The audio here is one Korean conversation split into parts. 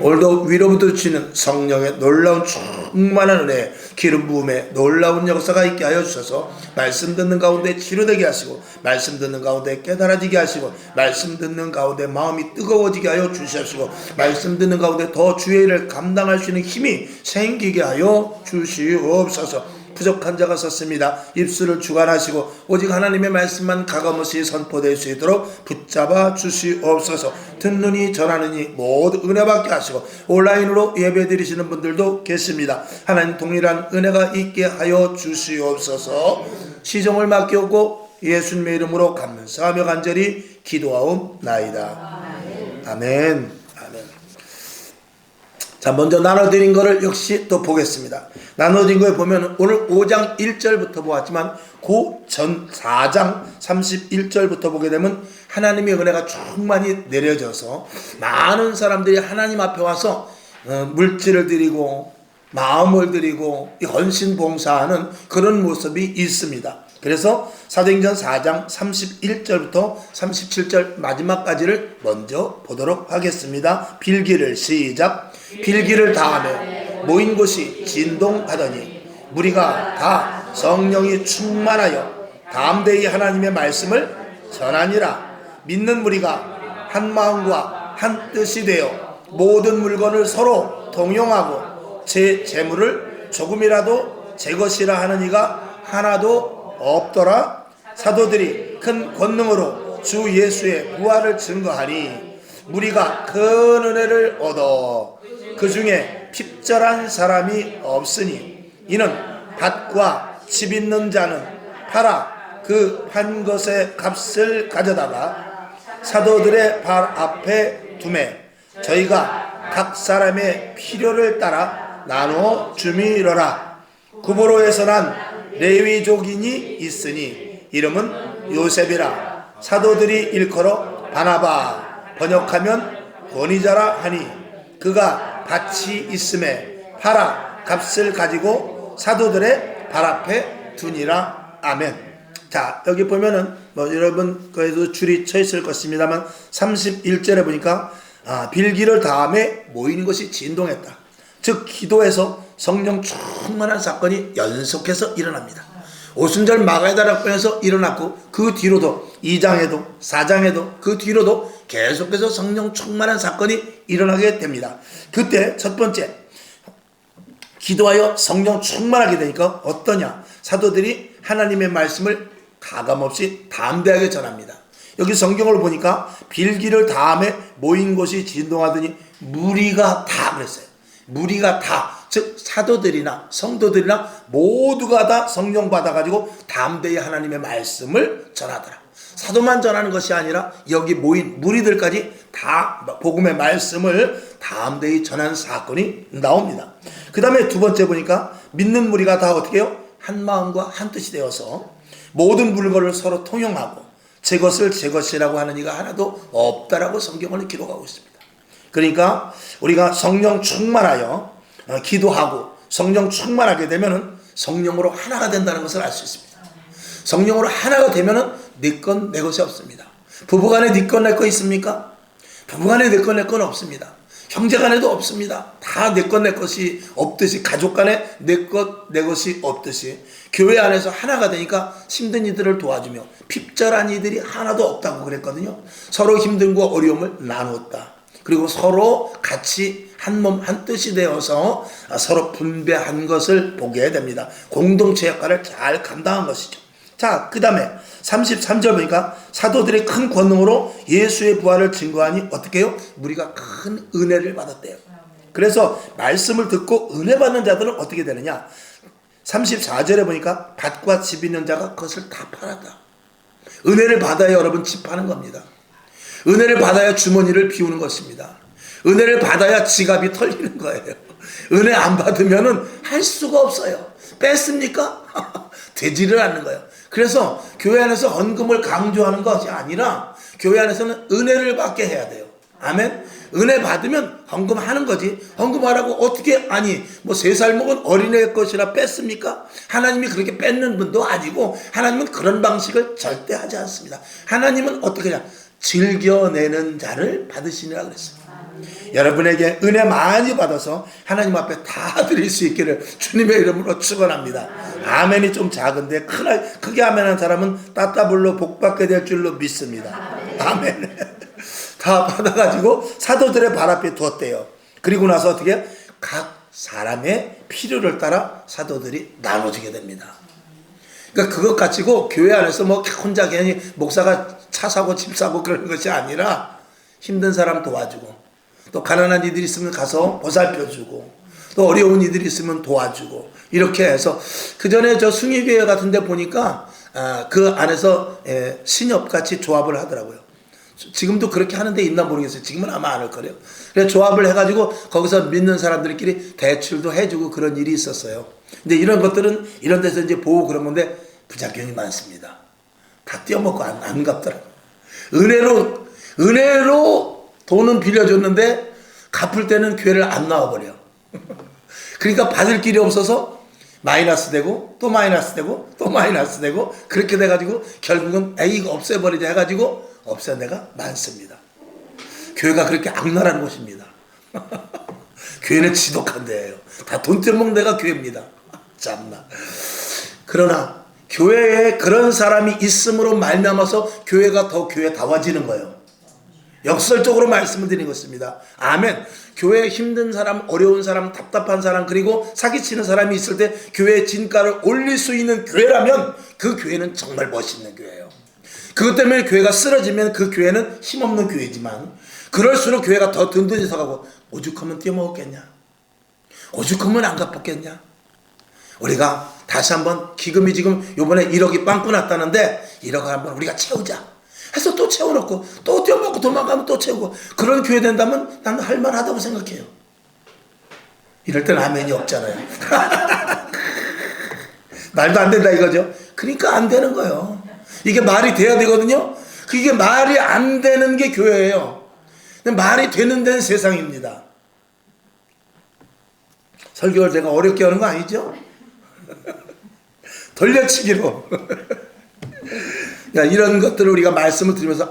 오늘도 위로부터 주시는 성령의 놀라운 충만한 은혜, 기름 부음에 놀라운 역사가 있게 하여 주셔서 말씀 듣는 가운데 치료되게 하시고, 말씀 듣는 가운데 깨달아지게 하시고, 말씀 듣는 가운데 마음이 뜨거워지게 하여 주시옵시고, 말씀 듣는 가운데 더 주의 일을 감당할 수 있는 힘이 생기게 하여 주시옵소서. 부족한 자가 섰습니다. 입술을 주관하시고 오직 하나님의 말씀만 가감없이 선포될 수 있도록 붙잡아 주시옵소서. 듣느니 전하느니 모두 은혜 받게 하시고, 온라인으로 예배 드리시는 분들도 계십니다. 하나님 동일한 은혜가 있게 하여 주시옵소서. 시종을 맡기고 예수님의 이름으로 감사하며 간절히 기도하옵나이다. 아멘. 자, 먼저 나눠드린 거를 역시 또 보겠습니다. 나눠드린 거에 보면 오늘 5장 1절부터 보았지만 그 전 4장 31절부터 보게 되면 하나님의 은혜가 충만히 내려져서 많은 사람들이 하나님 앞에 와서 물질을 드리고 마음을 드리고 헌신 봉사하는 그런 모습이 있습니다. 그래서 사도행전 4장 31절부터 37절 마지막까지를 먼저 보도록 하겠습니다. 빌기를 시작. 빌기를 다하며 모인 곳이 진동하더니 무리가 다 성령이 충만하여 담대히 하나님의 말씀을 전하니라. 믿는 무리가 한 마음과 한 뜻이 되어 모든 물건을 서로 동용하고 제 재물을 조금이라도 제 것이라 하는 이가 하나도 없더라. 사도들이 큰 권능으로 주 예수의 부활을 증거하니 무리가 큰 은혜를 얻어 그 중에 핍절한 사람이 없으니 이는 밭과 집 있는 자는 팔아 그 판 것의 값을 가져다가 사도들의 발 앞에 두매 저희가 각 사람의 필요를 따라 나누어 주미러라. 구보로에서 난 레위족인이 있으니 이름은 요셉이라. 사도들이 일컬어 바나바 번역하면 권위자라 하니 그가 밭이 있음에 팔아 값을 가지고 사도들의 발 앞에 두니라. 아멘. 자, 여기 보면은 여러분 거기도 줄이 쳐 있을 것입니다만 31절에 보니까 빌기를 다함에 모이는 것이 진동했다. 즉 기도에서 성령 충만한 사건이 연속해서 일어납니다. 오순절 마가다락방에서 일어났고 그 뒤로도 2장에도 4장에도 그 뒤로도 계속해서 성령 충만한 사건이 일어나게 됩니다. 그때 첫 번째 기도하여 성령 충만하게 되니까 어떠냐? 사도들이 하나님의 말씀을 가감없이 담대하게 전합니다. 여기 성경을 보니까 빌기를 다함에 모인 곳이 진동하더니 무리가 다 그랬어요. 무리가 다, 즉 사도들이나 성도들이나 모두가 다 성령 받아가지고 담대히 하나님의 말씀을 전하더라. 사도만 전하는 것이 아니라 여기 모인 무리들까지 다 복음의 말씀을 담대히 전하는 사건이 나옵니다. 그 다음에 두 번째 보니까 믿는 무리가 다 어떻게 해요? 한 마음과 한 뜻이 되어서 모든 물건을 서로 통용하고 제 것을 제 것이라고 하는 이가 하나도 없다라고 성경을 기록하고 있습니다. 그러니까 우리가 성령 충만하여 기도하고 성령 충만하게 되면은 성령으로 하나가 된다는 것을 알 수 있습니다. 성령으로 하나가 되면은 네 건 내 것이 없습니다. 부부간에 네 건 내 거 있습니까? 부부간에 내 건 내 건 없습니다. 형제간에도 없습니다. 다 내 것 내 것이 없듯이 가족간에 내 것 내 것이 없듯이 교회 안에서 하나가 되니까 힘든 이들을 도와주며 핍절한 이들이 하나도 없다고 그랬거든요. 서로 힘든 거 어려움을 나누었다. 그리고 서로 같이 한 몸 한 뜻이 되어서 서로 분배한 것을 보게 됩니다. 공동체 역할을 잘 감당한 것이죠. 자, 그 다음에 33절 보니까 사도들의 큰 권능으로 예수의 부활을 증거하니 어떻게 해요? 우리가 큰 은혜를 받았대요. 그래서 말씀을 듣고 은혜 받는 자들은 어떻게 되느냐? 34절에 보니까 밭과 집 있는 자가 그것을 다 팔았다. 은혜를 받아야 여러분 집 파는 겁니다. 은혜를 받아야 주머니를 비우는 것입니다. 은혜를 받아야 지갑이 털리는 거예요. 은혜 안 받으면은 할 수가 없어요. 뺐습니까? 되지를 않는 거예요. 그래서 교회 안에서 헌금을 강조하는 것이 아니라 교회 안에서는 은혜를 받게 해야 돼요. 아멘. 은혜 받으면 헌금하는 거지. 헌금하라고 어떻게 아니 뭐 3살 먹은 어린애 것이라 뺐습니까? 하나님이 그렇게 뺏는 분도 아니고 하나님은 그런 방식을 절대 하지 않습니다. 하나님은 어떻게 하냐? 즐겨내는 자를 받으시니라 그랬어요. 여러분에게 은혜 많이 받아서 하나님 앞에 다 드릴 수 있기를 주님의 이름으로 축원합니다. 아멘이 좀 작은데 크게 아멘한 사람은 따따블로 복받게 될 줄로 믿습니다. 아멘. 다 받아가지고 사도들의 발 앞에 두었대요. 그리고 나서 어떻게 각 사람의 필요를 따라 사도들이 나눠주게 됩니다. 그러니까 그것 가지고 교회 안에서 뭐 혼자 괜히 목사가 차 사고 집 사고 그러는 것이 아니라 힘든 사람 도와주고, 또 가난한 이들이 있으면 가서 보살펴주고, 또 어려운 이들이 있으면 도와주고, 이렇게 해서 그 전에 저 숭의교회 같은 데 보니까 그 안에서 신협같이 조합을 하더라고요. 지금도 그렇게 하는 데 있나 모르겠어요. 지금은 아마 안 할 거래요. 그래서 조합을 해가지고 거기서 믿는 사람들끼리 대출도 해주고 그런 일이 있었어요. 근데 이런 것들은 이런 데서 이제 보고 그런 건데 부작용이 많습니다. 다 떼어먹고 안 갚더라고요. 은혜로 돈은 빌려줬는데 갚을 때는 교회를 안 나와버려. 그러니까 받을 길이 없어서 마이너스 되고 또 마이너스 되고 또 마이너스 되고 그렇게 돼가지고 결국은 이거 없애버리자 해가지고 없앤 데가 많습니다. 교회가 그렇게 악랄한 곳입니다. 교회는 지독한 데예요. 다 돈 떼먹는 데가 교회입니다. 참나. 그러나 교회에 그런 사람이 있음으로 말미암아서 교회가 더 교회다워지는 거예요. 역설적으로 말씀을 드리는 것입니다. 아멘. 교회에 힘든 사람, 어려운 사람, 답답한 사람, 그리고 사기치는 사람이 있을 때 교회의 진가를 올릴 수 있는 교회라면 그 교회는 정말 멋있는 교회예요. 그것 때문에 교회가 쓰러지면 그 교회는 힘없는 교회지만 그럴수록 교회가 더 든든히 서가고, 오죽하면 떼먹었겠냐, 오죽하면 안 갚았겠냐. 우리가 다시 한번 기금이 지금 요번에 1억이 빵꾸 났다는데 1억을 한번 우리가 채우자 해서 또 채워놓고 또 떼어먹고 도망가면 또 채우고, 그런 교회 된다면 나는 할만하다고 생각해요. 이럴 때는 아멘이 없잖아요. 말도 안 된다 이거죠. 그러니까 안 되는 거예요. 이게 말이 돼야 되거든요. 그게 말이 안 되는 게 교회예요. 말이 되는 데는 세상입니다. 설교를 제가 어렵게 하는 거 아니죠? 돌려치기로. 이런 것들을 우리가 말씀을 드리면서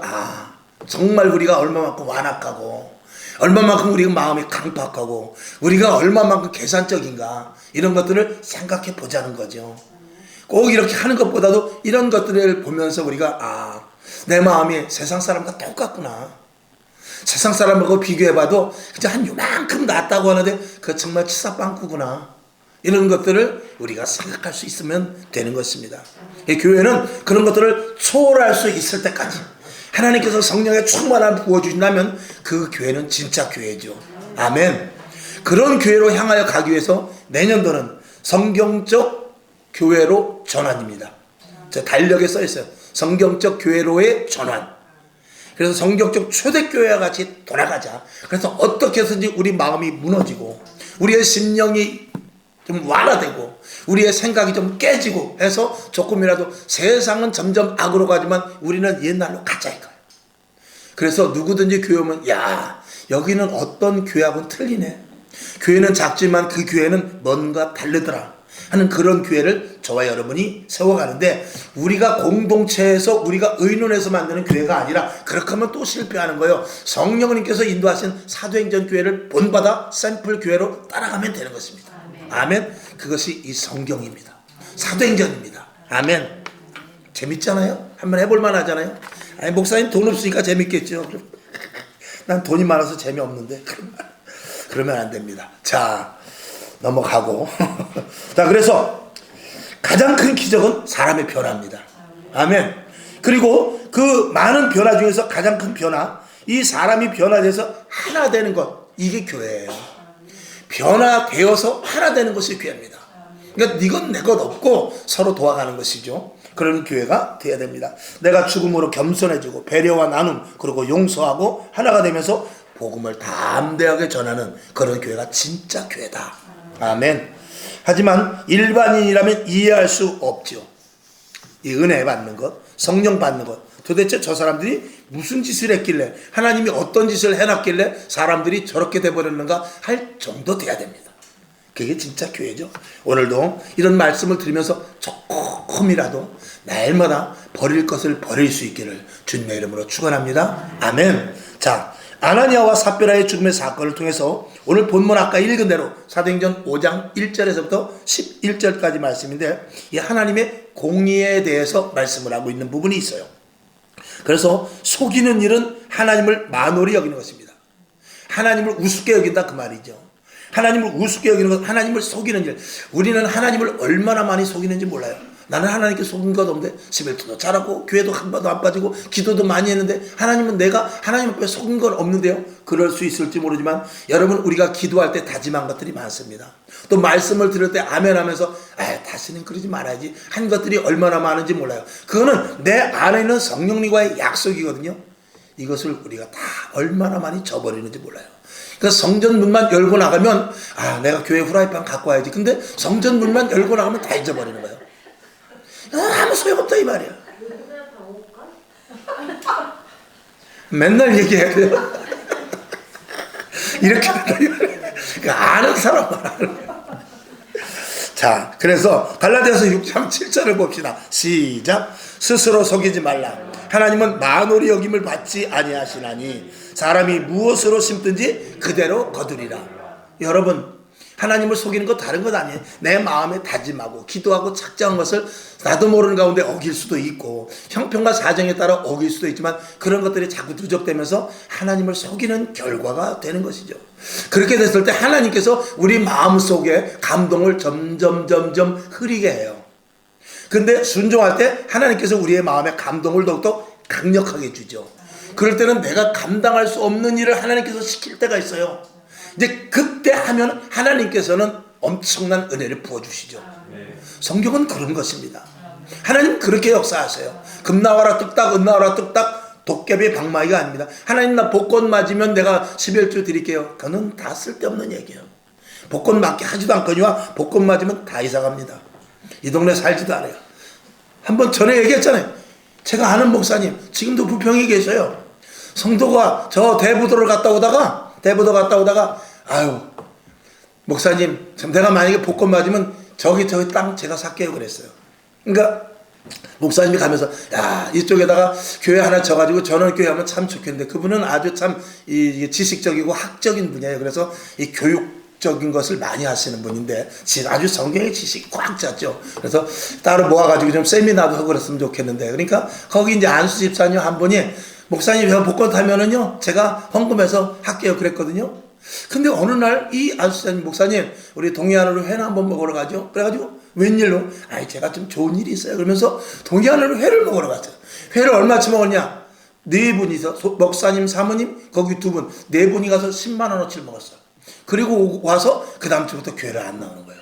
정말 우리가 얼마만큼 완악하고 얼마만큼 우리가 마음이 강팍하고 우리가 얼마만큼 계산적인가, 이런 것들을 생각해 보자는 거죠. 꼭 이렇게 하는 것보다도 이런 것들을 보면서 우리가 내 마음이 세상 사람과 똑같구나, 세상 사람하고 비교해봐도 그냥 한 요만큼 낫다고 하는데 그거 정말 치사빵꾸구나, 이런 것들을 우리가 생각할 수 있으면 되는 것입니다. 교회는 그런 것들을 초월할 수 있을 때까지 하나님께서 성령의 충만함을 부어주신다면 그 교회는 진짜 교회죠. 아멘. 그런 교회로 향하여 가기 위해서 내년도는 성경적 교회로 전환입니다. 저 달력에 써 있어요. 성경적 교회로의 전환. 그래서 성경적 초대교회와 같이 돌아가자. 그래서 어떻게 해서든지 우리 마음이 무너지고 우리의 심령이 좀 완화되고 우리의 생각이 좀 깨지고 해서 조금이라도 세상은 점점 악으로 가지만 우리는 옛날로 가자 이거예요. 그래서 누구든지 교회 오면 여기는 어떤 교회하고는 틀리네, 교회는 작지만 그 교회는 뭔가 다르더라 하는 그런 교회를 저와 여러분이 세워가는데, 우리가 공동체에서 우리가 의논해서 만드는 교회가 아니라 그렇게 하면 또 실패하는 거예요. 성령님께서 인도하신 사도행전 교회를 본받아 샘플 교회로 따라가면 되는 것입니다. 아멘. 그것이 이 성경입니다. 사도행전입니다. 아멘. 재밌잖아요. 한번 해볼 만하잖아요. 목사님 돈 없으니까 재밌겠죠. 난 돈이 많아서 재미없는데 그러면 안 됩니다. 자, 넘어가고. 자, 그래서 가장 큰 기적은 사람의 변화입니다. 아멘. 그리고 그 많은 변화 중에서 가장 큰 변화, 이 사람이 변화돼서 하나 되는 것, 이게 교회예요. 변화되어서 하나 되는 것이 교회입니다. 그러니까 네 것 내 것 없고 서로 도와가는 것이죠. 그런 교회가 되어야 됩니다. 내가 죽음으로 겸손해지고 배려와 나눔, 그리고 용서하고 하나가 되면서 복음을 담대하게 전하는 그런 교회가 진짜 교회다. 아멘. 하지만 일반인이라면 이해할 수 없죠. 이 은혜 받는 것, 성령 받는 것, 도대체 저 사람들이 무슨 짓을 했길래, 하나님이 어떤 짓을 해놨길래 사람들이 저렇게 돼버렸는가 할 정도 돼야 됩니다. 그게 진짜 교회죠. 오늘도 이런 말씀을 들으면서 조금이라도 날마다 버릴 것을 버릴 수 있기를 주님의 이름으로 축원합니다. 아멘. 자, 아나니아와 삽비라의 죽음의 사건을 통해서 오늘 본문 아까 읽은 대로 사도행전 5장 1절에서부터 11절까지 말씀인데 이 하나님의 공의에 대해서 말씀을 하고 있는 부분이 있어요. 그래서 속이는 일은 하나님을 만홀히 여기는 것입니다. 하나님을 우습게 여긴다 그 말이죠. 하나님을 우습게 여기는 것, 하나님을 속이는 일. 우리는 하나님을 얼마나 많이 속이는지 몰라요. 나는 하나님께 속은 것 없는데 11조도 잘하고 교회도 한 번도 안 빠지고 기도도 많이 했는데 하나님은 내가 하나님 앞에 속은 건 없는데요. 그럴 수 있을지 모르지만 여러분 우리가 기도할 때 다짐한 것들이 많습니다. 또 말씀을 들을 때 아멘 하면서 다시는 그러지 말아야지 한 것들이 얼마나 많은지 몰라요. 그거는 내 안에 있는 성령님과의 약속이거든요. 이것을 우리가 다 얼마나 많이 저버리는지 몰라요. 그러니까 성전 문만 열고 나가면 내가 교회 후라이팬 갖고 와야지. 근데 성전 문만 열고 나가면 다 잊어버리는 거예요. 아무 소용없다 이 말이야. 맨날 얘기해야 돼요. 이렇게 그러니까 아는 사람만 하는 거야. 자, 그래서 갈라디아서 6장 7절을 봅시다. 시작. 스스로 속이지 말라. 하나님은 만홀히 여김을 받지 아니하시나니 사람이 무엇으로 심든지 그대로 거두리라. 여러분 하나님을 속이는 거 다른 것 아니에요. 내 마음에 다짐하고 기도하고 작정한 것을 나도 모르는 가운데 어길 수도 있고 형편과 사정에 따라 어길 수도 있지만 그런 것들이 자꾸 누적되면서 하나님을 속이는 결과가 되는 것이죠. 그렇게 됐을 때 하나님께서 우리 마음속에 감동을 점점 흐리게 해요. 근데 순종할 때 하나님께서 우리의 마음에 감동을 더욱더 강력하게 주죠. 그럴 때는 내가 감당할 수 없는 일을 하나님께서 시킬 때가 있어요. 이제 그때 하면 하나님께서는 엄청난 은혜를 부어주시죠. 성경은 그런 것입니다. 하나님 그렇게 역사하세요. 금 나와라 뚝딱 은 나와라 뚝딱 도깨비 방망이가 아닙니다. 하나님 나 복권 맞으면 내가 11조 드릴게요. 그건 다 쓸데없는 얘기예요. 복권 맞게 하지도 않거니와 복권 맞으면 다 이사갑니다. 이 동네 살지도 않아요. 한번 전에 얘기했잖아요. 제가 아는 목사님 지금도 부평에 계셔요. 성도가 저 대부도를 갔다 오다가 아유 목사님 내가 만약에 복권 맞으면 저기 땅 제가 살게요 그랬어요. 그러니까 목사님이 가면서 야 이쪽에다가 교회 하나 져가지고 전원 교회 하면 참 좋겠는데 그분은 아주 참 지식적이고 학적인 분이에요. 그래서 이 교육적인 것을 많이 하시는 분인데 아주 성경의 지식이 꽉 찼죠. 그래서 따로 모아가지고 좀 세미나도 하고 그랬으면 좋겠는데 그러니까 거기 이제 안수 집사님 한 분이 목사님 저 복권 타면은요 제가 헌금해서 할게요 그랬거든요. 근데 어느 날 이 안수사님 목사님 우리 동해안으로 회나 한번 먹으러 가죠. 그래가지고 웬일로 제가 좀 좋은 일이 있어요 그러면서 동해안으로 회를 먹으러 갔어요. 회를 얼마치 먹었냐 네 분이서 목사님 사모님 거기 두 분 네 분이 가서 10만 원어치를 먹었어요. 그리고 와서 그 다음 주부터 교회를 안 나오는 거예요.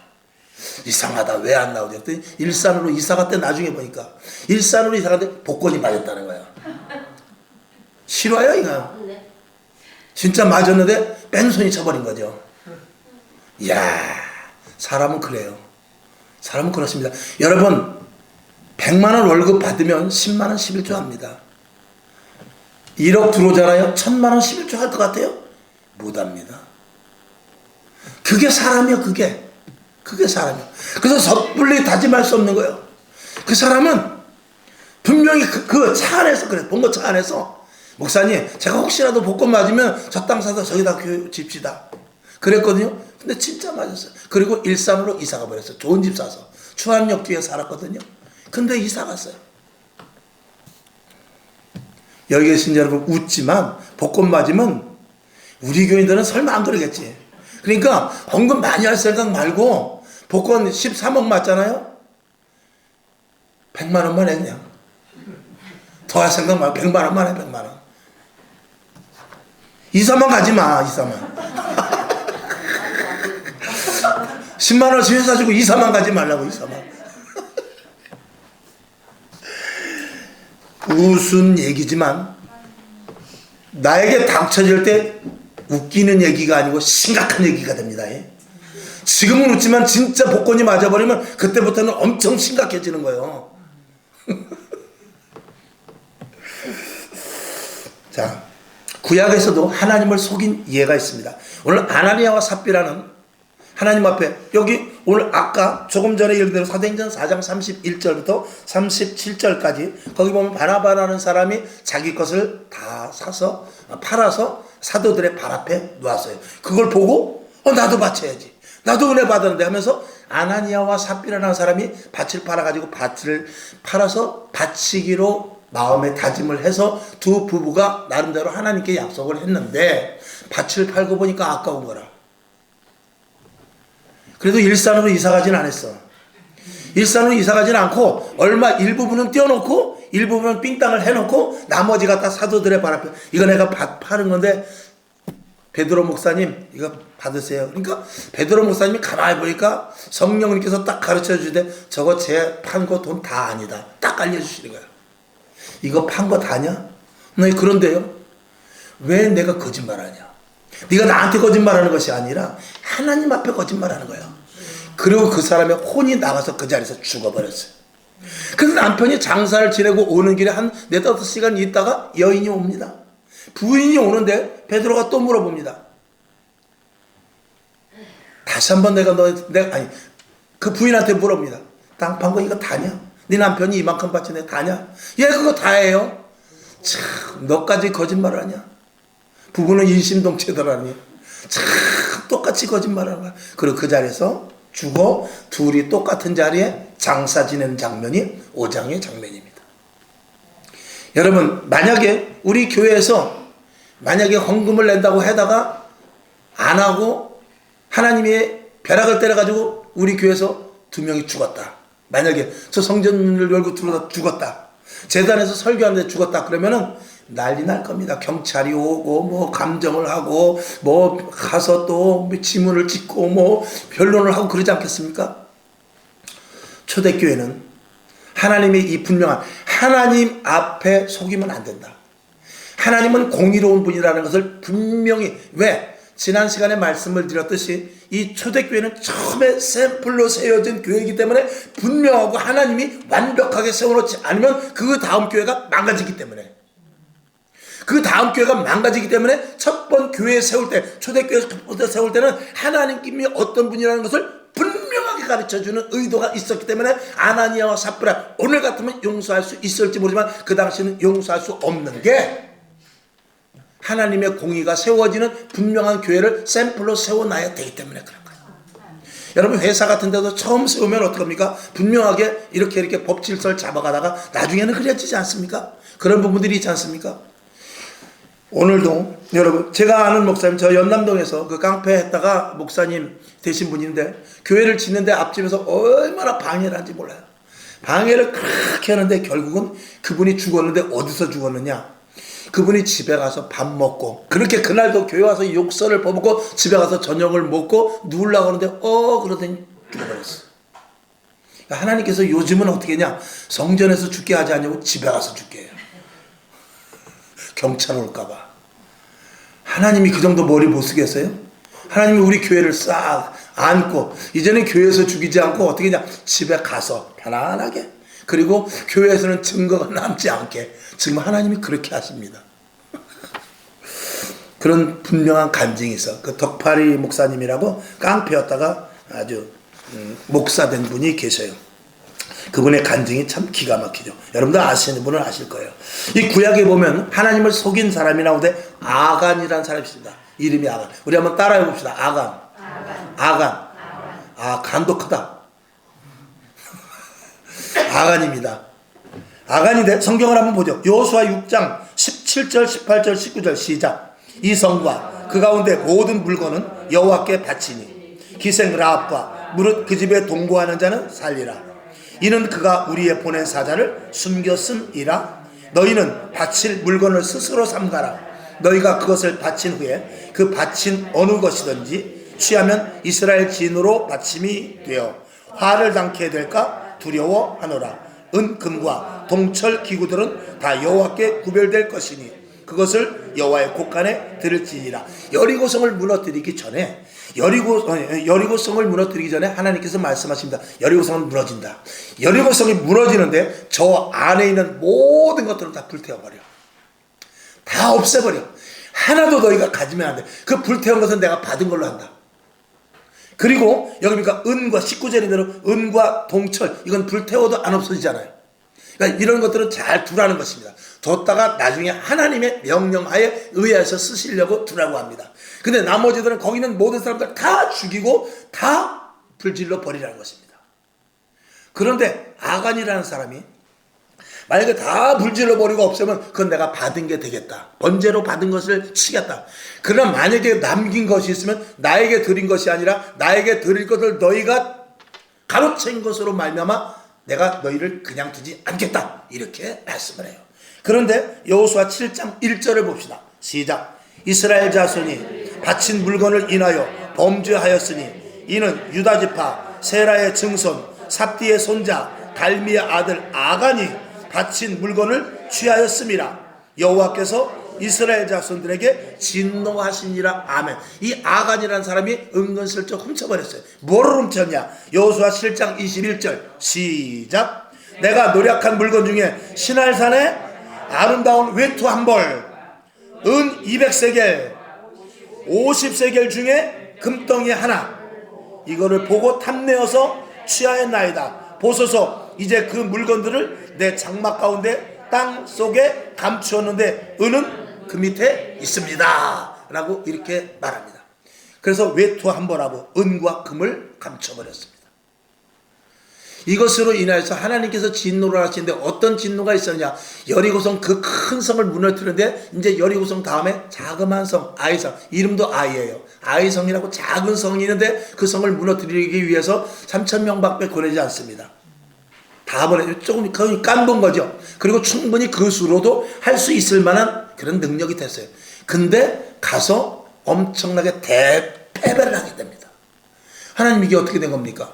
이상하다 왜 안 나오지 했더니 일산으로 이사 갔대. 나중에 보니까 일산으로 이사 갔는데 복권이 맞았다는 거예요. 실화야 이거. 진짜 맞았는데 뺑소니 쳐버린 거죠. 이야 사람은 그래요. 사람은 그렇습니다. 여러분 100만원 월급 받으면 10만원 11조 합니다. 1억 들어오잖아요. 1000만원 11조 할 것 같아요? 못합니다. 그게 사람이요. 그게 사람이요. 그래서 섣불리 다짐할 수 없는 거예요. 그 사람은 분명히 그 차 안에서 그래. 본거 차 안에서 목사님 제가 혹시라도 복권 맞으면 저 땅 사서 저기다 교회 집시다 그랬거든요. 근데 진짜 맞았어요. 그리고 일산으로 이사가 버렸어요. 좋은 집 사서 추안역 뒤에 살았거든요. 근데 이사 갔어요. 여기 계신 여러분 웃지만 복권 맞으면 우리 교인들은 설마 안 그러겠지. 그러니까 헌금 많이 할 생각 말고 복권 13억 맞잖아요. 100만 원만 해 그냥. 더 할 생각 말고 100만 원만 해. 100만 원. 이사만 가지 마. 이사만. 10만 원씩 회사 주고 이사만 가지 말라고. 이사만. 웃은 얘기지만 나에게 닥쳐질 때 웃기는 얘기가 아니고 심각한 얘기가 됩니다. 지금은 웃지만 진짜 복권이 맞아버리면 그때부터는 엄청 심각해지는 거예요. 자, 구약에서도 하나님을 속인 예가 있습니다. 오늘 아나니아와 삽비라는 하나님 앞에 여기 오늘 아까 조금 전에 예를 들어 사도행전 4장 31절부터 37절까지 거기 보면 바나바라는 사람이 자기 것을 다 사서 팔아서 사도들의 발 앞에 놓았어요. 그걸 보고 나도 바쳐야지, 나도 은혜 받았는데 하면서 아나니아와 삽비라는 사람이 밭을 팔아가지고 밭을 팔아서 바치기로 마음에 다짐을 해서 두 부부가 나름대로 하나님께 약속을 했는데 밭을 팔고 보니까 아까운 거라. 그래도 일산으로 이사 가진 않았어. 일산으로 이사 가진 않고 일부분은 떼어놓고 일부분은 삥땅을 해놓고 나머지 갖다 사도들의 발 앞에, 이거 내가 밭 파는 건데 베드로 목사님 이거 받으세요. 그러니까 베드로 목사님이 가만히 보니까 성령님께서 딱 가르쳐 주되 저거 제 판 거 돈 다 아니다, 딱 알려주시는 거야. 이거 판 거 다냐? 네, 그런데요, 왜 내가 거짓말하냐? 네가 나한테 거짓말하는 것이 아니라 하나님 앞에 거짓말하는 거야. 그리고 그 사람의 혼이 나가서 그 자리에서 죽어버렸어요. 그래서 남편이 장사를 지내고 오는 길에 한 4-5시간 있다가 여인이 옵니다. 부인이 오는데 베드로가 또 물어봅니다. 다시 한번 그 부인한테 물어봅니다. 땅 판 거 이거 다냐? 네 남편이 이만큼 바치네, 다냐? 예, 그거 다예요. 참, 너까지 거짓말을 하냐? 부부는 인심동체더라니. 참, 똑같이 거짓말을 하는 거야. 그리고 그 자리에서 죽어 둘이 똑같은 자리에 장사 지내는 장면이 5장의 장면입니다. 여러분, 만약에 우리 교회에서 만약에 헌금을 낸다고 해다가 안 하고 하나님의 벼락을 때려가지고 우리 교회에서 2명이 죽었다. 만약에 저 성전을 열고 들어다 죽었다, 재단에서 설교하는데 죽었다, 그러면은 난리 날 겁니다. 경찰이 오고 뭐 감정을 하고 뭐 가서 또 지문을 찍고 뭐 변론을 하고 그러지 않겠습니까? 초대교회는 하나님의 이 분명한 하나님 앞에 속이면 안 된다. 하나님은 공의로운 분이라는 것을 분명히, 왜? 지난 시간에 말씀을 드렸듯이 이 초대교회는 처음에 샘플로 세워진 교회이기 때문에 분명하고 하나님이 완벽하게 세워놓지 않으면 그 다음 교회가 망가지기 때문에, 그 다음 교회가 망가지기 때문에 첫 번 교회 세울 때, 초대교회 세울 때는 하나님님이 어떤 분이라는 것을 분명하게 가르쳐주는 의도가 있었기 때문에 아나니아와 삽비라, 오늘 같으면 용서할 수 있을지 모르지만 그 당시는 용서할 수 없는 게 하나님의 공의가 세워지는 분명한 교회를 샘플로 세워놔야 되기 때문에 그런 거예요. 여러분, 회사 같은 데도 처음 세우면 어떡합니까? 분명하게 이렇게 법 질서를 잡아가다가 나중에는 그려지지 않습니까? 그런 부분들이 있지 않습니까? 오늘도 여러분, 제가 아는 목사님, 저 연남동에서 그 깡패 했다가 목사님 되신 분인데 교회를 짓는데 앞집에서 얼마나 방해를 하는지 몰라요. 방해를 그렇게 하는데 결국은 그분이 죽었는데 어디서 죽었느냐? 그분이 집에 가서 밥 먹고, 그렇게 그날도 교회 와서 욕설을 퍼붓고 집에 가서 저녁을 먹고 누우려고 하는데 그러더니 죽어버렸어. 하나님께서 요즘은 어떻게 하냐? 성전에서 죽게 하지 않냐고 집에 가서 죽게 해요. 경찰 올까봐. 하나님이 그 정도 머리 못 쓰겠어요? 하나님이 우리 교회를 싹 안고, 이제는 교회에서 죽이지 않고 어떻게 하냐? 집에 가서 편안하게, 그리고 교회에서는 증거가 남지 않게, 지금 하나님이 그렇게 하십니다. 그런 분명한 간증이 있어. 그 덕파리 목사님이라고 깡패였다가 아주 목사된 분이 계셔요. 그분의 간증이 참 기가 막히죠. 여러분들 아시는 분은 아실 거예요. 이 구약에 보면 하나님을 속인 사람이 나오는데 아간이라는 사람이 있습니다. 이름이 아간. 우리 한번 따라해 봅시다. 아간. 아, 간도 크다. 아간입니다. 아간인데 성경을 한번 보죠. 여호수아 6장 17절, 18절, 19절 시작. 이 성과 그 가운데 모든 물건은 여호와께 바치니 기생 라합과 무릇 그 집에 동거하는 자는 살리라. 이는 그가 우리의 보낸 사자를 숨겼음이라. 너희는 바칠 물건을 스스로 삼가라. 너희가 그것을 바친 후에 그 바친 어느 것이든지 취하면 이스라엘 진으로 바침이 되어 화를 당케 될까 두려워하노라. 은, 금과 동철 기구들은 다 여호와께 구별될 것이니 그것을 여호와의 곳간에 들을지니라. 여리고성을 무너뜨리기 전에 여리고성을 무너뜨리기 전에 하나님께서 말씀하십니다. 여리고성은 무너진다. 여리고성이 무너지는데 저 안에 있는 모든 것들을 다 불태워버려. 다 없애버려. 하나도 너희가 가지면 안 돼. 그 불태운 것은 내가 받은 걸로 한다. 그리고 여기 보니까 은과 19절인 대로 은과 동철, 이건 불태워도 안 없어지잖아요. 그러니까 이런 것들은 잘 두라는 것입니다. 뒀다가 나중에 하나님의 명령하에 의해서 쓰시려고 두라고 합니다. 근데 나머지들은 거기 있는 모든 사람들 다 죽이고 다 불질러 버리라는 것입니다. 그런데 아간이라는 사람이 만약에 다 불질러 버리고 없으면 그건 내가 받은 게 되겠다. 번제로 받은 것을 치겠다. 그러나 만약에 남긴 것이 있으면 나에게 드린 것이 아니라 나에게 드릴 것을 너희가 가로챈 것으로 말미암아 내가 너희를 그냥 두지 않겠다. 이렇게 말씀을 해요. 그런데 여호수아 7장 1절을 봅시다. 시작. 이스라엘 자손이 바친 물건을 인하여 범죄하였으니 이는 유다 지파 세라의 증손 삽디의 손자 달미의 아들 아간이 바친 물건을 취하였음이라. 여호와께서 이스라엘 자손들에게 진노하시니라. 아멘. 이 아간이라는 사람이 은근슬쩍 훔쳐버렸어요. 뭐를 훔쳤냐? 여호수아 7장 21절 시작. 내가 노력한 물건 중에 시날산에 아름다운 외투 한 벌, 은 200세겔, 50세겔 중에 금덩이 하나, 이거를 보고 탐내어서 취하였나이다. 보소서, 이제 그 물건들을 내 장막 가운데 땅 속에 감추었는데 은은 그 밑에 있습니다. 라고 이렇게 말합니다. 그래서 외투 한 벌하고 은과 금을 감춰버렸습니다. 이것으로 인하여서 하나님께서 진노를 하시는데 어떤 진노가 있었냐? 여리고성 그 큰 성을 무너뜨리는데 이제 여리고성 다음에 자그마한 성 아이성, 이름도 아이예요. 아이성이라고 작은 성이 있는데 그 성을 무너뜨리기 위해서 3,000명밖에 보내지 않습니다. 다 보내, 조금 거의 깐본 거죠. 그리고 충분히 그 수로도 할 수 있을 만한 그런 능력이 됐어요. 근데 가서 엄청나게 대패배를 하게 됩니다. 하나님 이게 어떻게 된 겁니까?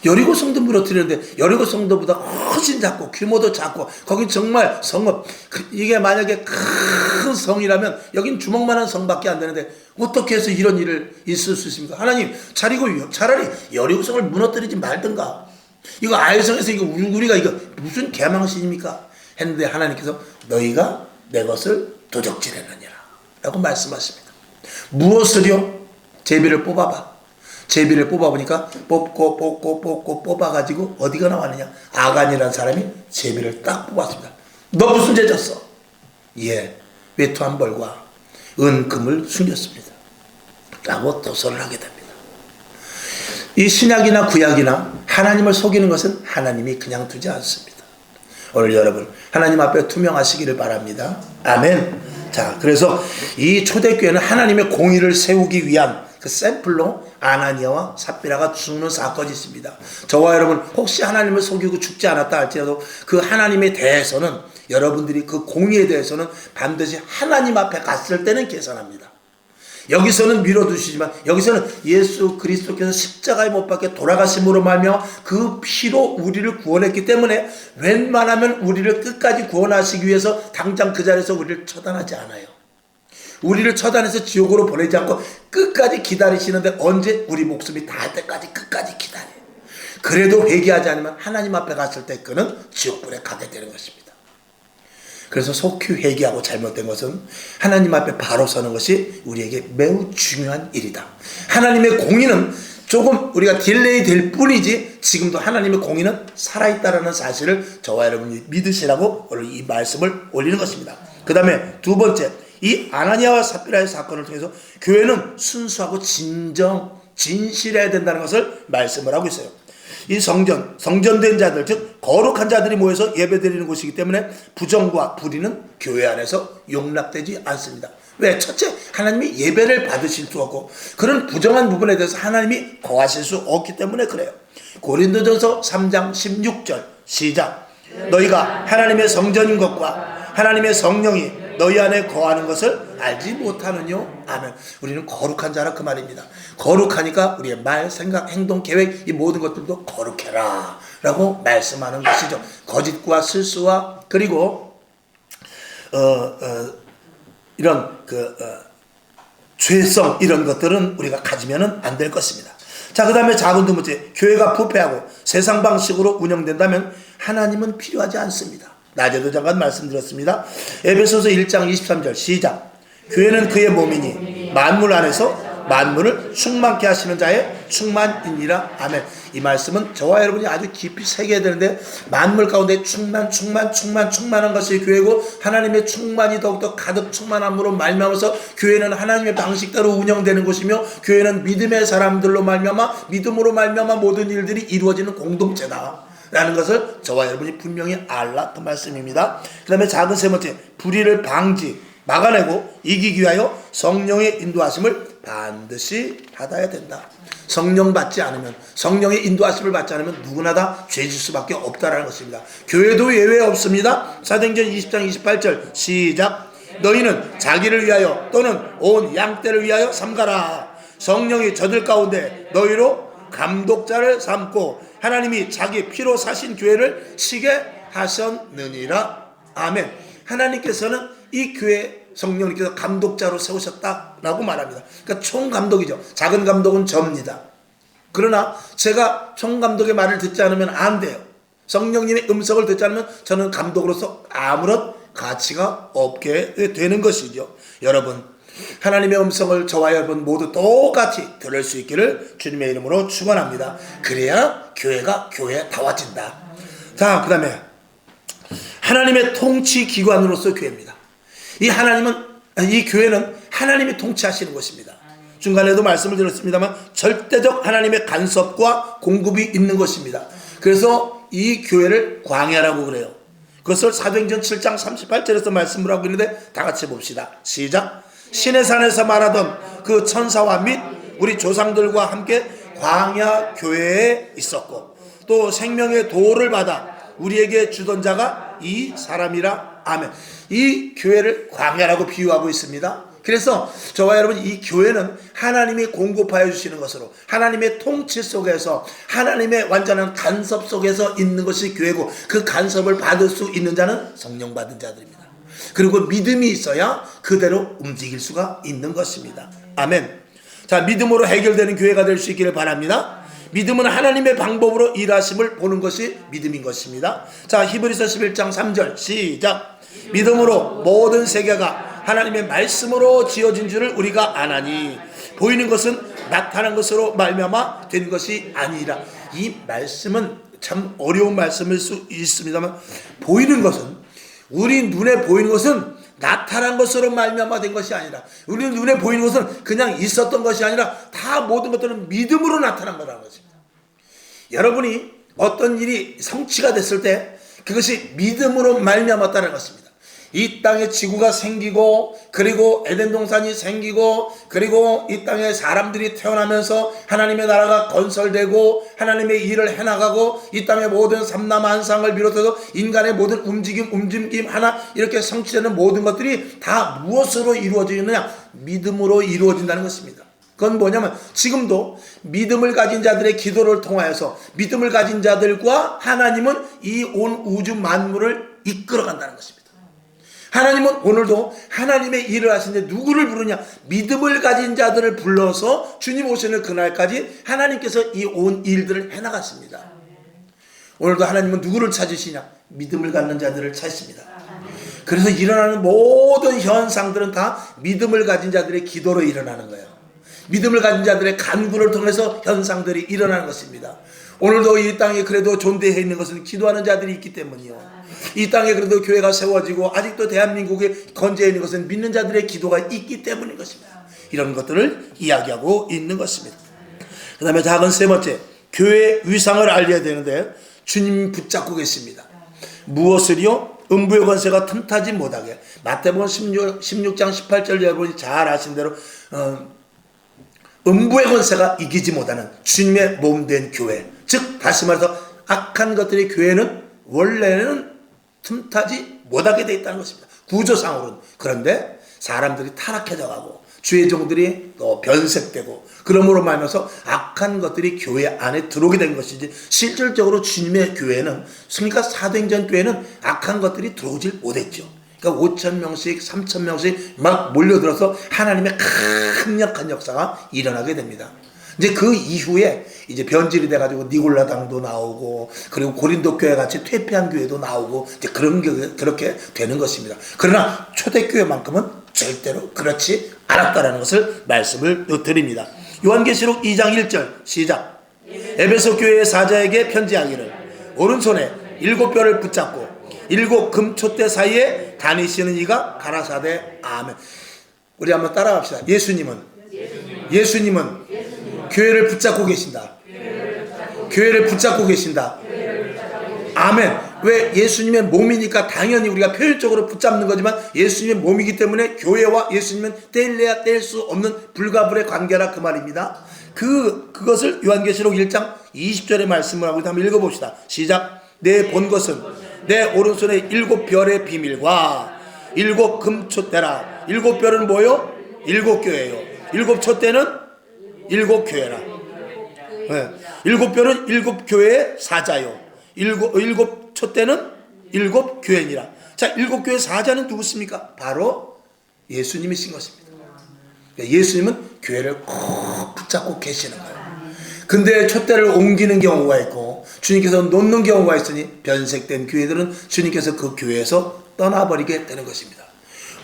여리고 성도 무너뜨리는데 여리고 성도보다 훨씬 작고 규모도 작고 거긴 정말 성읍, 이게 만약에 큰 성이라면 여긴 주먹만한 성밖에 안 되는데 어떻게 해서 이런 일을 있을 수 있습니까? 하나님 차라리 여리고 성을 무너뜨리지 말든가. 이거 아이성에서 이거 우리가 이거 무슨 개망신입니까? 했는데 하나님께서 너희가 내 것을 도적질했느니라 라고 말씀하십니다. 무엇을요? 제비를 뽑아봐. 제비를 뽑아보니까 뽑고 뽑아가지고 어디가 나왔느냐? 아간이라는 사람이 제비를 딱 뽑았습니다. 너 무슨 죄 졌어? 예, 외투 한 벌과 은금을 숨겼습니다. 라고 도서를 하게 됩니다. 이 신약이나 구약이나 하나님을 속이는 것은 하나님이 그냥 두지 않습니다. 오늘 여러분 하나님 앞에 투명하시기를 바랍니다. 아멘. 자, 그래서 이 초대교회는 하나님의 공의를 세우기 위한 그 샘플로 아나니아와 삽비라가 죽는 사건이 있습니다. 저와 여러분 혹시 하나님을 속이고 죽지 않았다 할지라도 그 하나님에 대해서는 여러분들이 그 공의에 대해서는 반드시 하나님 앞에 갔을 때는 계산합니다. 여기서는 밀어두시지만 여기서는 예수 그리스도께서 십자가에 못 박혀 돌아가심으로 말미암아 그 피로 우리를 구원했기 때문에 웬만하면 우리를 끝까지 구원하시기 위해서 당장 그 자리에서 우리를 처단하지 않아요. 우리를 처단해서 지옥으로 보내지 않고 끝까지 기다리시는데 언제? 우리 목숨이 닿을 때까지 끝까지 기다려요. 그래도 회개하지 않으면 하나님 앞에 갔을 때 그는 지옥불에 가게 되는 것입니다. 그래서 속히 회개하고 잘못된 것은 하나님 앞에 바로 서는 것이 우리에게 매우 중요한 일이다. 하나님의 공의는 조금 우리가 딜레이 될 뿐이지 지금도 하나님의 공의는 살아있다는 사실을 저와 여러분이 믿으시라고 오늘 이 말씀을 올리는 것입니다. 그 다음에 두 번째, 이 아나니아와 삽비라의 사건을 통해서 교회는 순수하고 진실해야 된다는 것을 말씀을 하고 있어요. 이 성전된 자들, 즉 거룩한 자들이 모여서 예배드리는 곳이기 때문에 부정과 불의는 교회 안에서 용납되지 않습니다. 왜? 첫째, 하나님이 예배를 받으실 수 없고 그런 부정한 부분에 대해서 하나님이 거하실 수 없기 때문에 그래요. 고린도전서 3장 16절 시작. 너희가 하나님의 성전인 것과 하나님의 성령이 너희 안에 거하는 것을 알지 못하느뇨? 아멘. 우리는 거룩한 자라 그 말입니다. 거룩하니까 우리의 말, 생각, 행동, 계획 이 모든 것들도 거룩해라 라고 말씀하는 것이죠. 거짓과 실수와 그리고 이런 죄성 이런 것들은 우리가 가지면은 안 될 것입니다. 자, 그 다음에 작은 두 번째, 교회가 부패하고 세상 방식으로 운영된다면 하나님은 필요하지 않습니다. 낮에도 잠깐 말씀드렸습니다. 에베소서 1장 23절 시작. 교회는 그의 몸이니 만물 안에서 만물을 충만케 하시는 자의 충만이니라. 아멘. 이 말씀은 저와 여러분이 아주 깊이 새겨야 되는데, 만물 가운데 충만한 것이 교회고, 하나님의 충만이 더욱더 가득 충만함으로 말미암아서 교회는 하나님의 방식대로 운영되는 곳이며, 교회는 믿음의 사람들로 말미암아, 믿음으로 말미암아 모든 일들이 이루어지는 공동체다 라는 것을 저와 여러분이 분명히 알라, 그 말씀입니다. 그 다음에 작은 세 번째, 불의를 막아내고 이기기 위하여 성령의 인도하심을 반드시 받아야 된다. 성령 받지 않으면, 성령의 인도하심을 받지 않으면 누구나 다 죄질 수밖에 없다라는 것입니다. 교회도 예외 없습니다. 사도행전 20장 28절 시작. 너희는 자기를 위하여 또는 온 양떼를 위하여 삼가라. 성령이 저들 가운데 너희로 감독자를 삼고 하나님이 자기 피로 사신 교회를 치게 하셨느니라. 아멘. 하나님께서는 이 교회 성령님께서 감독자로 세우셨다라고 말합니다. 그러니까 총감독이죠. 작은 감독은 접니다. 그러나 제가 총감독의 말을 듣지 않으면 안 돼요. 성령님의 음성을 듣지 않으면 저는 감독으로서 아무런 가치가 없게 되는 것이죠. 여러분, 하나님의 음성을 저와 여러분 모두 똑같이 들을 수 있기를 주님의 이름으로 축원합니다. 그래야 교회가 교회다워진다. 자, 그 다음에 하나님의 통치 기관으로서 교회입니다. 이 교회는 하나님이 통치하시는 것입니다. 중간에도 말씀을 드렸습니다만 절대적 하나님의 간섭과 공급이 있는 것입니다. 그래서 이 교회를 광야라고 그래요. 그것을 사도행전 7장 38절에서 말씀을 하고 있는데 다 같이 봅시다. 시작. 신의 산에서 말하던 그 천사와 및 우리 조상들과 함께 광야 교회에 있었고, 또 생명의 도를 받아 우리에게 주던 자가 이 사람이라. 아멘. 이 교회를 광야라고 비유하고 있습니다. 그래서 저와 여러분, 이 교회는 하나님이 공급하여 주시는 것으로, 하나님의 통치 속에서, 하나님의 완전한 간섭 속에서 있는 것이 교회고, 그 간섭을 받을 수 있는 자는 성령 받은 자들입니다. 그리고 믿음이 있어야 그대로 움직일 수가 있는 것입니다. 아멘. 자, 믿음으로 해결되는 교회가 될 수 있기를 바랍니다. 믿음은 하나님의 방법으로 일하심을 보는 것이 믿음인 것입니다. 자, 히브리서 11장 3절 시작. 믿음으로 모든 세계가 하나님의 말씀으로 지어진 줄을 우리가 아나니 보이는 것은 나타난 것으로 말미암아 된 것이 아니라. 이 말씀은 참 어려운 말씀일 수 있습니다만, 보이는 것은, 우리 눈에 보이는 것은 나타난 것으로 말미암아 된 것이 아니라, 우리 눈에 보이는 것은 그냥 있었던 것이 아니라 다 모든 것들은 믿음으로 나타난 거라는 것입니다. 여러분이 어떤 일이 성취가 됐을 때 그것이 믿음으로 말미암았다는 것입니다. 이 땅에 지구가 생기고, 그리고 에덴 동산이 생기고, 그리고 이 땅에 사람들이 태어나면서 하나님의 나라가 건설되고 하나님의 일을 해나가고, 이 땅의 모든 삼라만상을 비롯해서 인간의 모든 움직임 하나 이렇게 성취되는 모든 것들이 다 무엇으로 이루어지느냐? 믿음으로 이루어진다는 것입니다. 그건 뭐냐면, 지금도 믿음을 가진 자들의 기도를 통하여서 믿음을 가진 자들과 하나님은 이 온 우주 만물을 이끌어간다는 것입니다. 하나님은 오늘도 하나님의 일을 하시는데 누구를 부르냐? 믿음을 가진 자들을 불러서 주님 오시는 그날까지 하나님께서 이 온 일들을 해나갔습니다. 오늘도 하나님은 누구를 찾으시냐? 믿음을 갖는 자들을 찾습니다. 그래서 일어나는 모든 현상들은 다 믿음을 가진 자들의 기도로 일어나는 거예요. 믿음을 가진 자들의 간구를 통해서 현상들이 일어나는 것입니다. 오늘도 이 땅에 그래도 존재해 있는 것은 기도하는 자들이 있기 때문이요. 이 땅에 그래도 교회가 세워지고 아직도 대한민국에 건재해 있는 것은 믿는 자들의 기도가 있기 때문인 것입니다. 이런 것들을 이야기하고 있는 것입니다. 그 다음에 작은 세 번째, 교회의 위상을 알려야 되는데 주님 붙잡고 계십니다. 무엇을요? 음부의 권세가 틈타지 못하게. 마태복음 16장 18절 여러분이 잘 아신 대로 음부의 권세가 이기지 못하는 주님의 몸된 교회, 즉 다시 말해서 악한 것들이 교회는 원래는 틈타지 못하게 되어 있다는 것입니다. 구조상으로는. 그런데 사람들이 타락해져 가고 주의 종들이 또 변색되고, 그러므로 말하면서 악한 것들이 교회 안에 들어오게 된 것이지, 실질적으로 주님의 교회는, 그러니까 사도행전 교회는 악한 것들이 들어오질 못했죠. 그러니까 5,000명씩 3,000명씩 막 몰려들어서 하나님의 강력한 역사가 일어나게 됩니다. 이제 그 이후에 이제 변질이 돼가지고 니골라당도 나오고, 그리고 고린도 교회 같이 퇴폐한 교회도 나오고, 이제 그렇게 되는 것입니다. 그러나 초대교회만큼은 절대로 그렇지 않았다라는 것을 말씀을 드립니다. 요한계시록 2장 1절 시작. 에베소 교회의 사자에게 편지하기를 오른손에 7뼈를 붙잡고 7 금촛대 사이에 다니시는 이가 가라사대 아멘. 우리 한번 따라갑시다. 예수님은 교회를 붙잡고 계신다. 교회를 붙잡고 계신다. 아멘. 왜? 예수님의 몸이니까 당연히 우리가 표현적으로 붙잡는 거지만 예수님의 몸이기 때문에 교회와 예수님은 뗄래야 뗄 수 없는 불가분의 관계라 그 말입니다. 그것을 요한계시록 1장 20절의 말씀을 하고 한번 읽어봅시다. 시작. 내 본 것은 내 오른손에 7별의 비밀과 7 금촛대라. 7별은 뭐요? 7교회예요. 7 촛대는 7교회라. 네. 7별은 7교회의 사자요. 7 촛대는 7교회니라. 자, 7교회 사자는 누구십니까? 바로 예수님이신 것입니다. 예수님은 교회를 꼭 붙잡고 계시는 거예요. 근데 촛대를 옮기는 경우가 있고 주님께서 놓는 경우가 있으니 변색된 교회들은 주님께서 그 교회에서 떠나버리게 되는 것입니다.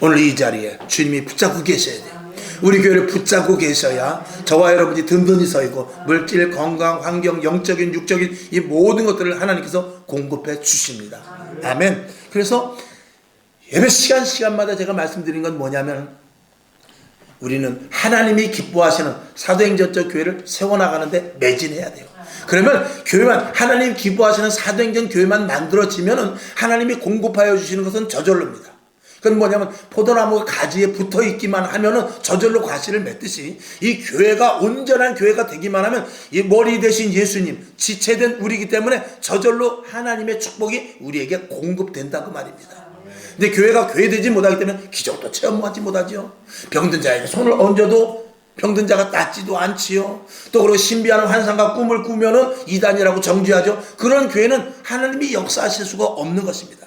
오늘 이 자리에 주님이 붙잡고 계셔야 돼요. 우리 교회를 붙잡고 계셔야 저와 여러분이 든든히 서 있고 물질, 건강, 환경, 영적인, 육적인 이 모든 것들을 하나님께서 공급해 주십니다. 아멘. 그래서 예배 시간마다 제가 말씀드린 건 뭐냐면 우리는 하나님이 기뻐하시는 사도행전적 교회를 세워나가는데 매진해야 돼요. 그러면 교회만 하나님 기뻐하시는 사도행전 교회만 만들어지면 하나님이 공급하여 주시는 것은 저절로입니다. 그건 뭐냐면 포도나무 가지에 붙어 있기만 하면은 저절로 과실을 맺듯이 이 교회가 온전한 교회가 되기만 하면 이 머리 대신 예수님, 지체된 우리이기 때문에 저절로 하나님의 축복이 우리에게 공급된다 그 말입니다. 근데 교회가 교회되지 못하기 때문에 기적도 체험하지 못하죠. 병든 자에게 손을 얹어도 병든 자가 낫지도 않지요. 또 그리고 신비한 환상과 꿈을 꾸면은 이단이라고 정죄하죠. 그런 교회는 하나님이 역사하실 수가 없는 것입니다.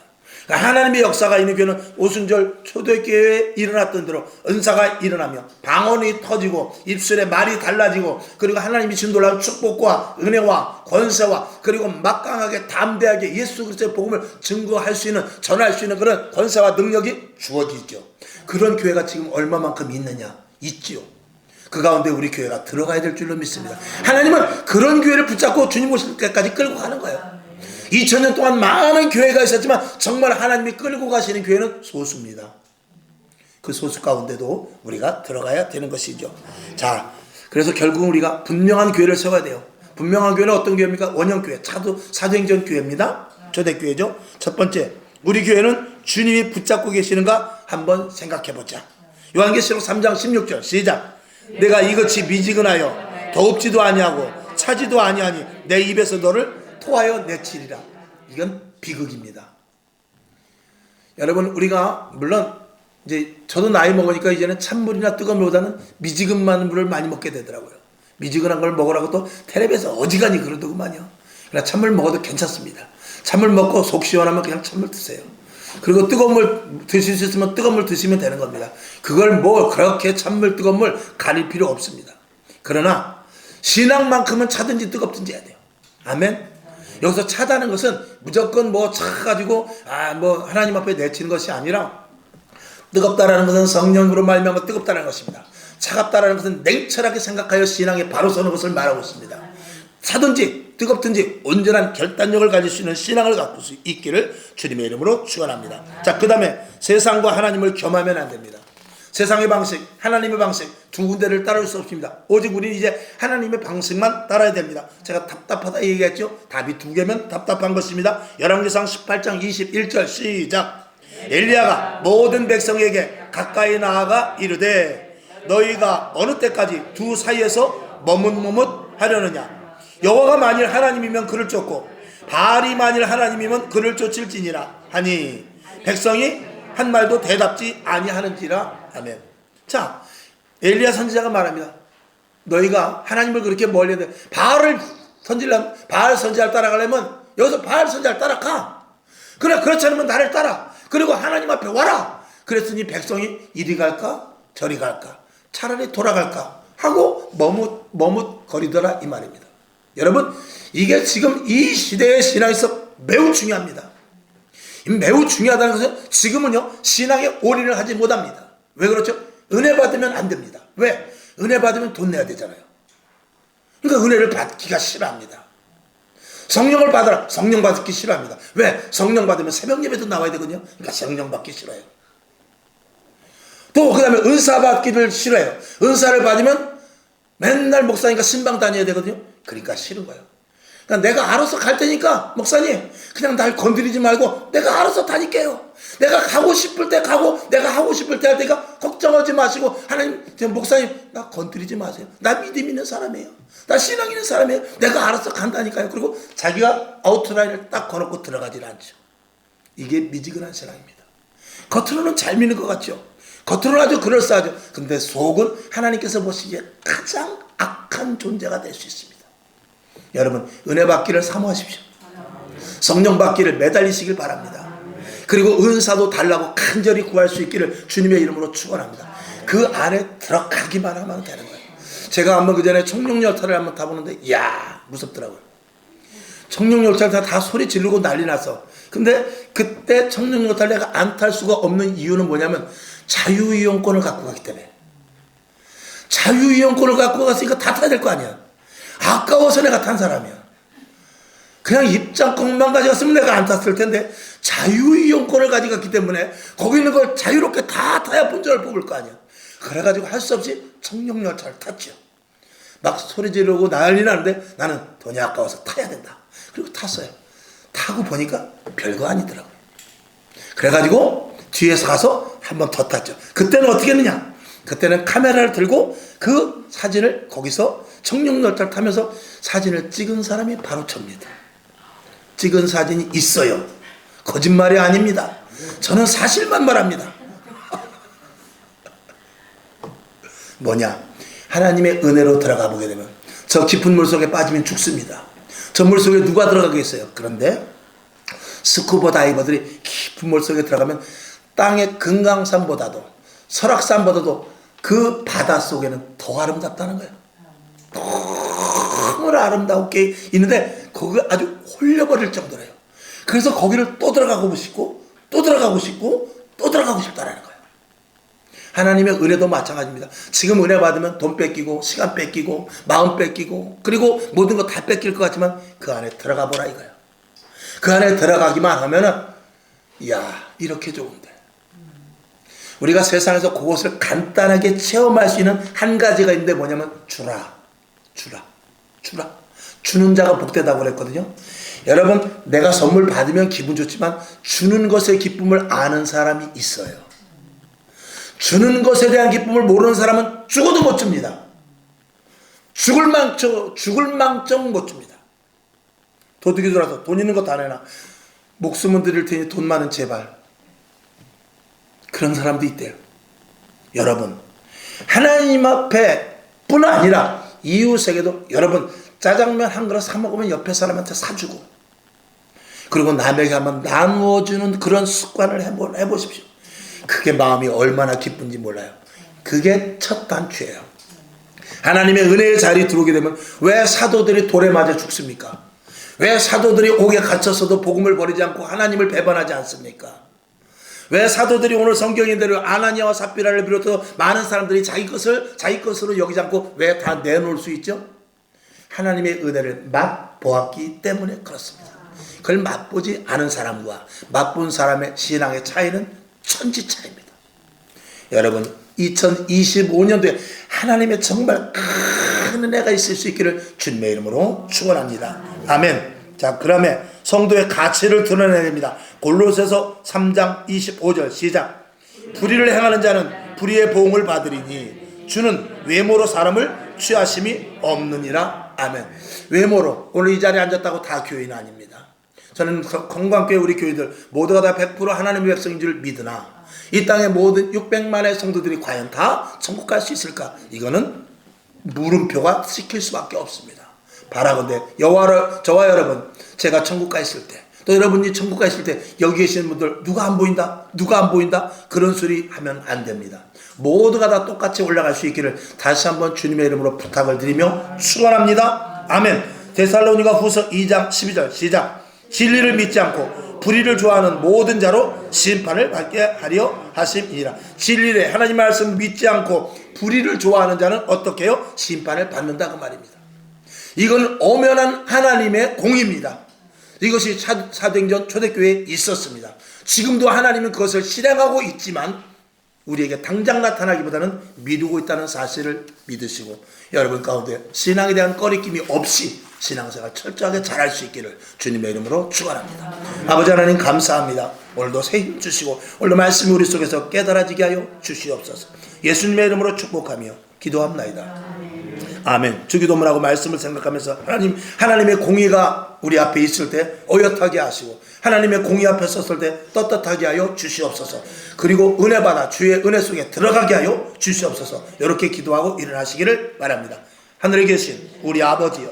하나님의 역사가 있는 교회는 오순절 초대교회에 일어났던 대로 은사가 일어나며 방언이 터지고 입술에 말이 달라지고 그리고 하나님이 준 놀라운 축복과 은혜와 권세와 그리고 막강하게 담대하게 예수 그리스도의 복음을 증거할 수 있는 전할 수 있는 그런 권세와 능력이 주어지죠. 그런 교회가 지금 얼마만큼 있느냐? 있지요. 그 가운데 우리 교회가 들어가야 될 줄로 믿습니다. 하나님은 그런 교회를 붙잡고 주님 오실 때까지 끌고 가는 거예요. 2000년 동안 많은 교회가 있었지만 정말 하나님이 끌고 가시는 교회는 소수입니다. 그 소수 가운데도 우리가 들어가야 되는 것이죠. 자, 그래서 결국은 우리가 분명한 교회를 세워야 돼요. 분명한 교회는 어떤 교회입니까? 원형교회, 사도행전 교회입니다. 초대교회죠. 첫 번째, 우리 교회는 주님이 붙잡고 계시는가 한번 생각해보자. 요한계시록 3장 16절 시작. 내가 이것이 미지근하여 더웁지도 아니하고 차지도 아니하니 내 입에서 너를 토하여 내치리라. 이건 비극입니다. 여러분, 우리가 물론 이제 저도 나이 먹으니까 이제는 찬물이나 뜨거운 물보다는 미지근한 물을 많이 먹게 되더라고요. 미지근한 걸 먹으라고 또 텔레비에서 어지간히 그러더구만요. 그러나 찬물 먹어도 괜찮습니다. 찬물 먹고 속 시원하면 그냥 찬물 드세요. 그리고 뜨거운 물 드실 수 있으면 뜨거운 물 드시면 되는 겁니다. 그걸 뭐 그렇게 찬물 뜨거운 물 가릴 필요 없습니다. 그러나 신앙만큼은 차든지 뜨겁든지 해야 돼요. 아멘. 여기서 차다는 것은 무조건 뭐 차가지고 뭐 하나님 앞에 내치는 것이 아니라 뜨겁다라는 것은 성령으로 말미암아 뜨겁다는 것입니다. 차갑다라는 것은 냉철하게 생각하여 신앙에 바로 서는 것을 말하고 있습니다. 차든지 뜨겁든지 온전한 결단력을 가질 수 있는 신앙을 갖고 수 있기를 주님의 이름으로 축원합니다. 자, 그 다음에 세상과 하나님을 겸하면 안 됩니다. 세상의 방식, 하나님의 방식 두 군데를 따를 수 없습니다. 오직 우리는 이제 하나님의 방식만 따라야 됩니다. 제가 답답하다 얘기했죠. 답이 두 개면 답답한 것입니다. 열왕기상 18장 21절 시작. 엘리야가 모든 백성에게 가까이 나아가 이르되 너희가 어느 때까지 두 사이에서 머뭇머뭇하려느냐. 여호와가 만일 하나님이면 그를 쫓고 바알이 만일 하나님이면 그를 쫓을지니라 하니 백성이 한 말도 대답지 아니하는지라. 아멘. 자, 엘리야 선지자가 말합니다. 너희가 하나님을 그렇게 멀리 해 바알 선지자를 따라가려면 여기서 바알 선지자를 따라가. 그래, 그렇지 않으면 나를 따라. 그리고 하나님 앞에 와라. 그랬더니 백성이 이리 갈까 저리 갈까 차라리 돌아갈까 하고 머뭇거리더라 이 말입니다. 여러분, 이게 지금 이 시대의 신앙에서 매우 중요합니다. 매우 중요하다는 것은 지금은요 신앙에 올인을 하지 못합니다. 왜 그렇죠? 은혜 받으면 안 됩니다. 왜? 은혜 받으면 돈 내야 되잖아요. 그러니까 은혜를 받기가 싫어합니다. 성령을 받아라. 성령 받기 싫어합니다. 왜? 성령 받으면 새벽 예배도 나와야 되거든요. 그러니까 성령 받기 싫어요. 또 그 다음에 은사 받기를 싫어해요. 은사를 받으면 맨날 목사니까 신방 다녀야 되거든요. 그러니까 싫은 거예요. 그러니까 내가 알아서 갈 테니까 목사님 그냥 날 건드리지 말고 내가 알아서 다닐게요. 내가 가고 싶을 때 가고 내가 하고 싶을 때 할 테니까 걱정하지 마시고 하나님 목사님 나 건드리지 마세요. 나 믿음 있는 사람이에요. 나 신앙 있는 사람이에요. 내가 알아서 간다니까요. 그리고 자기가 아웃라인을 딱 거놓고 들어가질 않죠. 이게 미지근한 신앙입니다. 겉으로는 잘 믿는 것 같죠. 겉으로는 아주 그럴싸하죠. 근데 속은 하나님께서 보시기에 가장 악한 존재가 될 수 있습니다. 여러분 은혜 받기를 사모하십시오. 성령 받기를 매달리시길 바랍니다. 그리고 은사도 달라고 간절히 구할 수 있기를 주님의 이름으로 축원합니다. 그 안에 들어가기만 하면 되는 거예요. 제가 한번 그 전에 청룡열차를 한번 타보는데 이야 무섭더라고요. 청룡열차를 다 소리 지르고 난리 났어. 근데 그때 청룡열차를 내가 안 탈 수가 없는 이유는 뭐냐면 자유이용권을 갖고 갔기 때문에. 자유이용권을 갖고 갔으니까 다 타야 될 거 아니야. 아까워서 내가 탄 사람이야. 그냥 입장권만 가져갔으면 내가 안 탔을 텐데 자유이용권을 가져갔기 때문에 거기 있는 걸 자유롭게 다 타야 본전을 뽑을 거 아니야. 그래가지고 할 수 없이 청룡열차를 탔죠. 막 소리 지르고 난리 나는데 나는 돈이 아까워서 타야 된다. 그리고 탔어요. 타고 보니까 별거 아니더라고요. 그래가지고 뒤에서 가서 한 번 더 탔죠. 그때는 어떻게 했느냐? 그때는 카메라를 들고 그 사진을 거기서 청룡열차를 타면서 사진을 찍은 사람이 바로 접니다. 찍은 사진이 있어요. 거짓말이 아닙니다. 저는 사실만 말합니다. 뭐냐? 하나님의 은혜로 들어가 보게 되면 저 깊은 물속에 빠지면 죽습니다. 저 물속에 누가 들어가겠어요? 그런데 스쿠버 다이버들이 깊은 물속에 들어가면 땅의 금강산보다도 설악산보다도 그 바닷속에는 더 아름답다는 거예요. 너무 아름답게 있는데 거기가 아주 홀려버릴 정도래요. 그래서 거기를 또 들어가고 싶고 또 들어가고 싶고 또 들어가고 싶다는 거예요. 하나님의 은혜도 마찬가지입니다. 지금 은혜 받으면 돈 뺏기고 시간 뺏기고 마음 뺏기고 그리고 모든 거 다 뺏길 것 같지만 그 안에 들어가 보라 이거예요. 그 안에 들어가기만 하면은 이야 이렇게 좋은데 우리가 세상에서 그것을 간단하게 체험할 수 있는 한 가지가 있는데 뭐냐면 주라 주는 자가 복되다고 그랬거든요. 여러분 내가 선물 받으면 기분 좋지만 주는 것의 기쁨을 아는 사람이 있어요. 주는 것에 대한 기쁨을 모르는 사람은 죽어도 못 줍니다. 죽을 망정 못 줍니다. 도둑이 들어와서 돈 있는 거 다 내놔. 목숨은 드릴 테니 돈 많은 제발. 그런 사람도 있대요. 여러분 하나님 앞에 뿐 아니라 이웃에게도 여러분 짜장면 한 그릇 사 먹으면 옆에 사람한테 사주고 그리고 남에게 한번 나누어주는 그런 습관을 해보십시오. 그게 마음이 얼마나 기쁜지 몰라요. 그게 첫 단추예요. 하나님의 은혜의 자리에 들어오게 되면 왜 사도들이 돌에 맞아 죽습니까? 왜 사도들이 옥에 갇혔어도 복음을 버리지 않고 하나님을 배반하지 않습니까? 왜 사도들이 오늘 성경에 대로 아나니아와 삽비라를 비롯해서 많은 사람들이 자기 것으로 여기지 않고 왜 다 내놓을 수 있죠? 하나님의 은혜를 맛보았기 때문에 그렇습니다. 그걸 맛보지 않은 사람과 맛본 사람의 신앙의 차이는 천지차이입니다. 여러분 2025년도에 하나님의 정말 큰 은혜가 있을 수 있기를 주님의 이름으로 축원합니다. 아멘. 자 그러면 성도의 가치를 드러내야 됩니다. 골로새서 3장 25절 시작. 불의를 행하는 자는 불의의 보응을 받으리니 주는 외모로 사람을 취하심이 없느니라. 아멘. 외모로 오늘 이 자리에 앉았다고 다 교인 아닙니다. 저는 건강교회 우리 교인들 모두가 다 100% 하나님의 백성인 줄 믿으나 이 땅의 모든 600만의 성도들이 과연 다 천국 갈 수 있을까? 이거는 물음표가 찍힐 수밖에 없습니다. 바라건대 저와 여러분 제가 천국 가 있을 때 또 여러분이 천국 가 있을 때 여기 계시는 분들 누가 안 보인다 그런 소리 하면 안 됩니다. 모두가 다 똑같이 올라갈 수 있기를 다시 한번 주님의 이름으로 부탁을 드리며 축원합니다. 아멘. 데살로니가 후서 2장 12절 시작. 진리를 믿지 않고 불의를 좋아하는 모든 자로 심판을 받게 하려 하심이라. 진리를 하나님 말씀 믿지 않고 불의를 좋아하는 자는 어떻게 해요? 심판을 받는다 그 말입니다. 이건 엄연한 하나님의 공입니다. 이것이 사도행전 초대교회에 있었습니다. 지금도 하나님은 그것을 실행하고 있지만 우리에게 당장 나타나기보다는 미루고 있다는 사실을 믿으시고 여러분 가운데 신앙에 대한 꺼리낌이 없이 신앙생활 철저하게 잘할 수 있기를 주님의 이름으로 축원합니다. 아버지 하나님 감사합니다. 오늘도 새 힘 주시고 오늘도 말씀이 우리 속에서 깨달아지게 하여 주시옵소서. 예수님의 이름으로 축복하며 기도합나이다. 아멘. 주기도문하고 말씀을 생각하면서 하나님의 공의가 우리 앞에 있을 때 어엿하게 하시고 하나님의 공의 앞에 섰을 때 떳떳하게 하여 주시옵소서. 그리고 은혜 받아 주의 은혜 속에 들어가게 하여 주시옵소서. 이렇게 기도하고 일어나시기를 바랍니다. 하늘에 계신 우리 아버지여,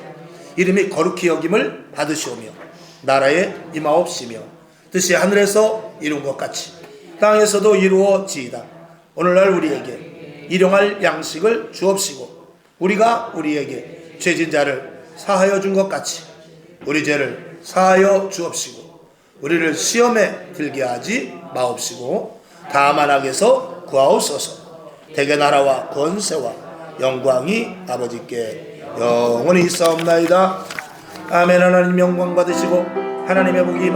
이름이 거룩히 여김을 받으시오며 나라에 임하옵시며 뜻이 하늘에서 이룬 것 같이 땅에서도 이루어지이다. 오늘날 우리에게 일용할 양식을 주옵시고 우리가 우리에게 죄진 자를 사하여 준 것 같이 우리 죄를 사하여 주옵시고 우리를 시험에 들게 하지 마옵시고 다만 악에서 구하옵소서. 대개 나라와 권세와 영광이 아버지께 영원히 있사옵나이다. 아멘. 하나님 영광 받으시고 하나님의 복이